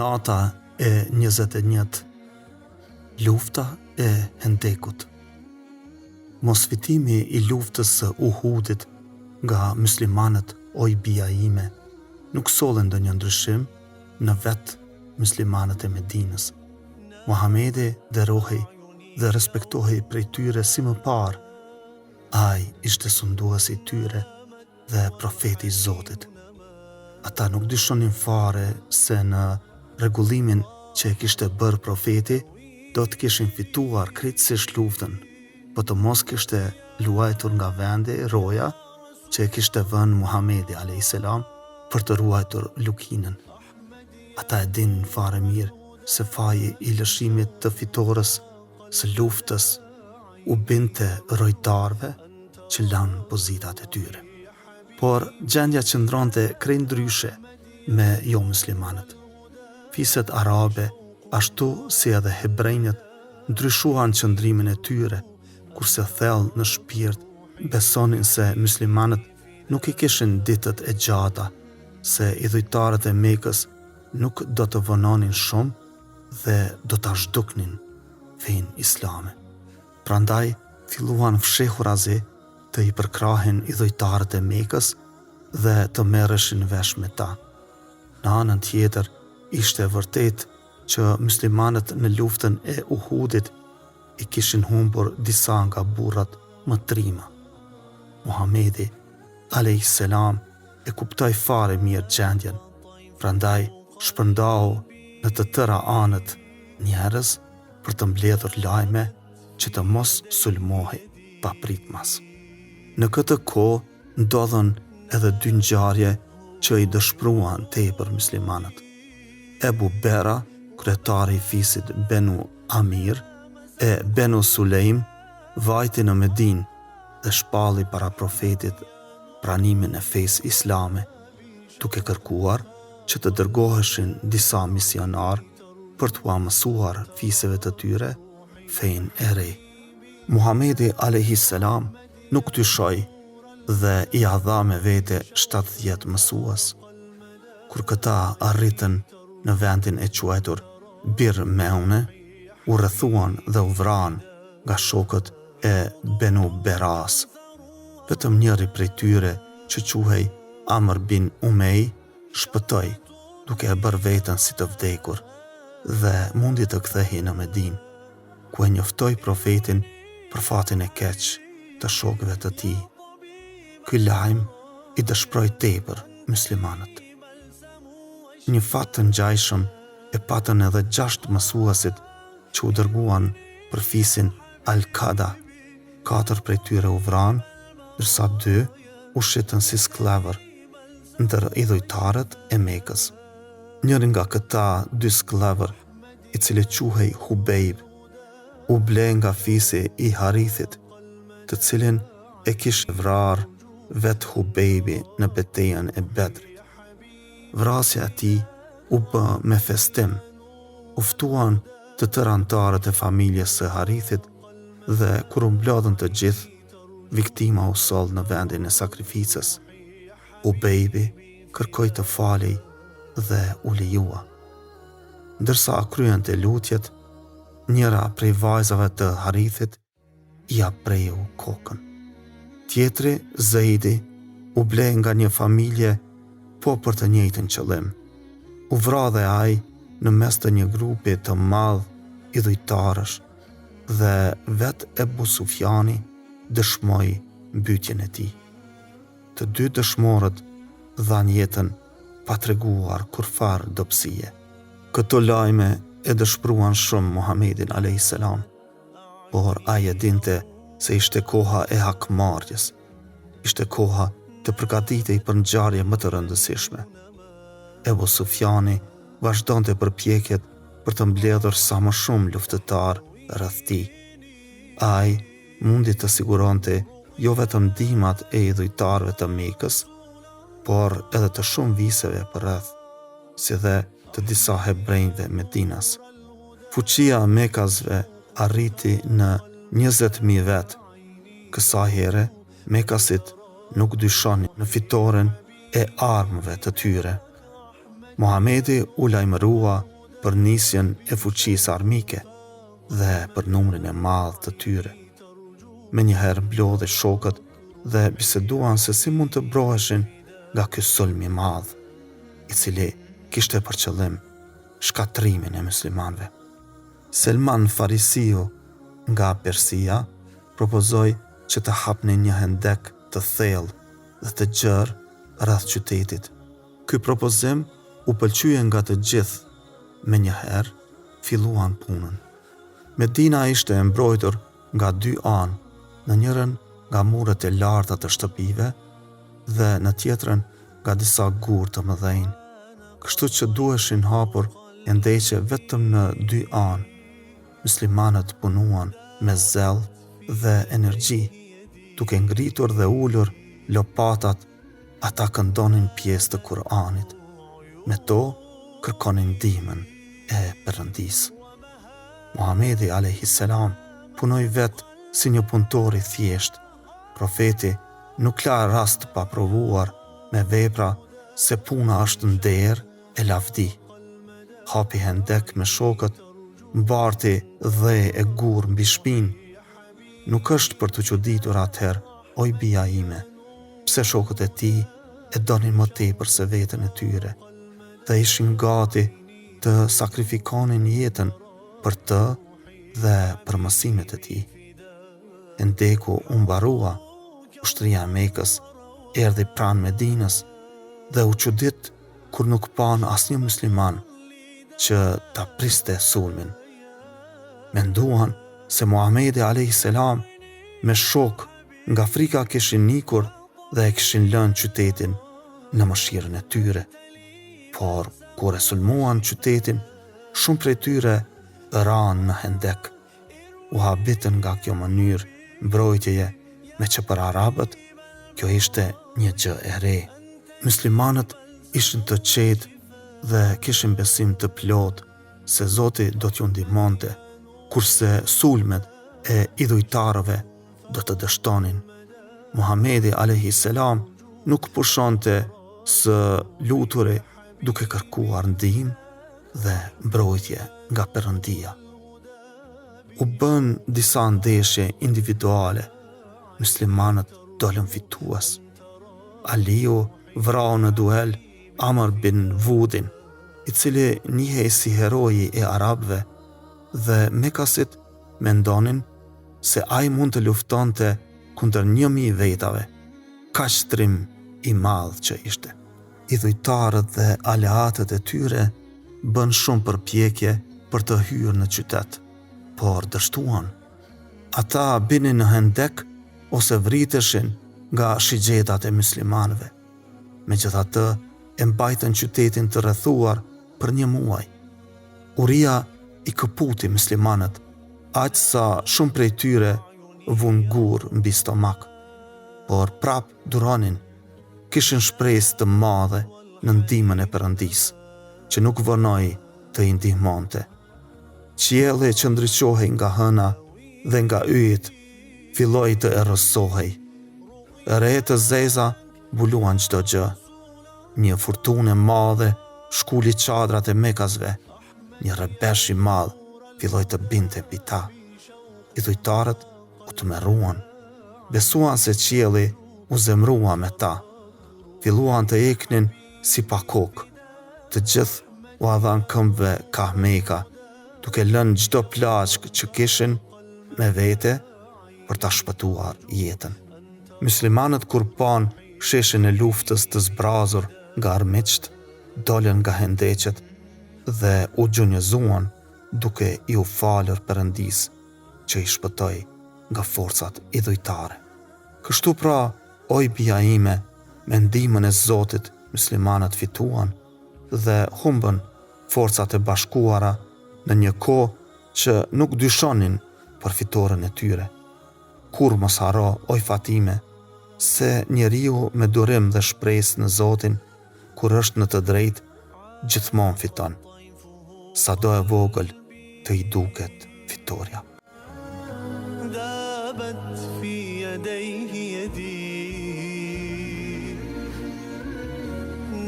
Nata e 21, lufta e Hendekut. Mosfitimi i luftës së Uhudit nga muslimanët o i bija ime nuk solli ndonjë ndryshim në vetë muslimanët e Medinës. Muhamedi nderohej dhe respektohej prej tyre si më parë. Ai ishte sunduesi i tyre dhe profeti i Zotit. Ata nuk dyshonin fare se në rregullimin që e kishte bërë profeti, do të kishin fituar krejtësisht luftën, po të mos kishte luajtur nga vendi roja që e kishte vënë Muhamedi a.s. për të ruajtur lukinën. Ata e dinin fare mirë se faji i lëshimit të fitores së luftës u binte rojtarve që lanë pozitat e tyre. Por gjendja qëndronte krejt ndryshe me jo muslimanët. Fiset arabe, ashtu si edhe hebrejnët, ndryshuan qëndrimin e tyre, kurse thellë në shpirt besonin se muslimanët nuk i kishin ditët e gjata, se idhujtarët e Mekës nuk do të vononin shumë dhe do ta zhduknin fenë islame. Prandaj filluan fshehurazi të i përkrahin idhujtarët e Mekës dhe të merreshin vesh me ta. Në anën tjetër, ishte vërtet që muslimanët në luftën e Uhudit i kishin humbur disa nga burrat më trima. Muhamedi a.s. e kuptoi fare mirë gjendjen, prandaj shpërndau në të tëra anët njerëz për të mbledhur lajme që të mos sulmohej pa pritmas. Në këtë kohë ndodhen edhe dy ngjarje që i dëshpruan tepër muslimanët. Ebu Bera, kryetari i fisit Benu Amir, e Benu Sulejm vajti në Medinë dhe shpalli para profetit pranimin e fesë islame, duke kërkuar që të dërgoheshin disa misionar për t'u mësuar fiseve të tyre fenë e re. Muhamedi a.s. nuk dyshoi dhe i dha me vete 70 mësues. Kur këta arritën në vendin e quajtur Bir Meune, u rrethuan dhe u vranë nga shokët e Benu Beras. Vetëm njëri prej tyre, që quhej Amr bin Umej, shpëtoi duke e bërë veten si të vdekur dhe mundi të kthehej në Medinë, ku e njoftoi profetin për fatin e keq të shokëve të tij. Ky lajm i dëshproi tepër muslimanët. Një fat të ngjajshëm e patën edhe 6 mësuesit që u dërguan për fisin Al-Qada. 4 prej tyre u vranë, ndërsa 2 u shitën si sklavër ndër idhujtarët e Mekës. Njëri nga këta 2 sklavër, i cili quhej Hubejb, u ble nga fisi i Harithit, të cilin e kishte vrarë vetë Hubejbi në betejën e Bedrit. Vrasja e tij u bë me festim. U ftuan të tërë anëtarët e familjes së Harithit dhe kur u mblodhën të gjithë, viktima u soll në vendin e sakrificës. Hubejbi kërkoi të falej dhe u lejua. Ndërsa kryente lutjet, njëra prej vajzave të Harithit ia preju kokën. Tjetri, Zeidi, u ble nga një familje po për të njëjtin qëllim. U vra dhe ai në mes të një grupi të madh idhujtarësh dhe vetë Ebu Sufjani dëshmoi mbytjen e tij. Të dy dëshmorët dhanë jetën pa treguar kurfar dobësie. Këto lajme e dëshpruan shumë Muhamedin a.s. Por ai e dinte se ishte koha e hakmarrjes. Ishte koha të përgatitej për ngjarje më të rëndësishme. Ebu Sufjani vazhdonte përpjekjet për të mbledhur sa më shumë luftëtar rreth tij. Ai mundi të siguronte jo vetëm ndihmat e idhujtarëve të Mekës, por edhe të shumë viseve përreth, si dhe të disa hebrejve Medinas. Fuqia e Mekasve arriti në 20.000 vetë. Kësaj here, Mekasit nuk dyshonin në fitoren e armëve të tyre. Muhamedi u lajmërua për nisjen e fuqisë armike dhe për numrin e madh të tyre. Me njëherë mblodhi shokët dhe biseduan se si mund të broheshin nga ky sulm i madh, i cili kishte për qëllim shkatrimin e muslimanëve. Selman Farisiu nga Persia propozoi që të hapnin një hendek të thellë dhe të gjerë rreth qytetit. Ky propozim u pëlqye nga të gjithë. Me njëherë filluan punën. Medina ishte e mbrojtur nga 2 anë, në njërin nga muret e larta të shtëpive dhe në tjetrën nga disa gurë të mëdhenj, kështu që duheshin hapur endeqe vetëm në 2 anë. Muslimanët punuan me zell dhe energji, duke ngritur dhe ulur lopatat, ata këndonin pjesë të Kur'anit. Me to kërkonin ndihmën e Perëndisë. Muhamedi a.s. punoi vetë si një punëtor i thjesht. Profeti nuk la rast pa provuar me vepra se puna është nder e lavdi. Hapi hendek me shokët, mbarti dhe e gur mbi shpinë. Nuk është për të çuditur atëherë, oj bija ime, pse shokët e tij e donin më tepër se veten e tyre dhe ishin gati të sakrifikonin jetën për të dhe për mësimet e tij. Hendeku u mbarua, ushtria e Mekës erdhi pranë Medinës dhe u çudit kur nuk pan asnjë musliman që ta priste sulmin. Menduan se Muhamedi a.s. me shok nga frika kishin ikur dhe e kishin lënë qytetin në mëshirën e tyre. Por kur e sulmuan qytetin, shumë prej tyre ranë në hendek. U habitën nga kjo mënyrë mbrojtjeje, me që për arabët kjo ishte një gjë e re. Muslimanët ishin të qetë dhe kishin besim të plot se Zoti do t'ju ndihmonte, kurse sulmet e idhujtarëve do të dështonin. Muhamedi a.s. nuk pushonte së luturi duke kërkuar ndihmë dhe mbrojtje nga Perëndia. U bën disa ndeshje individuale. Muslimanët dolën fitues. Aliu vrau në duel Amr bin Wudin, i cili njihej si heroji e arabëve, dhe Mekasit mendonin se ai mund të luftonte kundër 1000 vetave. Kaq trim i madh që ishte. Idhujtarët dhe aleatët e tyre bën shumë përpjekje për të hyrë në qytet, por dështuan. Ata binin në hendek ose vriteshin nga shigjetat e muslimanëve. Megjithatë, e mbajtën qytetin të rrethuar për 1 muaj. Uria i këputi muslimanët, aq sa shumë prej tyre vun gur mbi stomak, por prap duronin. Kishin shpresë të madhe në ndihmën e Perëndisë, që nuk vonoi të i ndihmonte. Qielli që ndriçohej nga hëna dhe nga yjet filloi të errësohej. Re të zeza mbuluan çdo gjë. Një furtunë e madhe shkuli çadrat e Mekasve. Një rrebesh i madh filloi të binte mbi ta. Idhujtarët u tmerruan. Besuan se qielli u zemrua me ta. Filluan të eknin si pa kokë. Të gjithë u adhan këmbëve kahmeka, duke lënë çdo plaçk që kishin me vete për ta shpëtuar jetën. Muslimanët kur pan sheshin e luftës të zbrazur nga armiqt, dolën nga hendeqet dhe u gjunjëzuan duke i u falur Perëndisë që i shpëtoi nga forcat idhujtare. Kështu pra, oj bija ime, me ndihmën e Zotit, muslimanët fituan dhe humbën forcat e bashkuara në një kohë që nuk dyshonin për fitoren e tyre. Kur mos haro, oj Fatime, se njeriu me durim dhe shpresë në Zotin, kur është në të drejtë, gjithmonë fiton. Sado e vogël të i duket fitoria.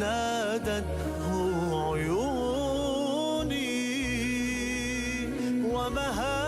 نادته بهار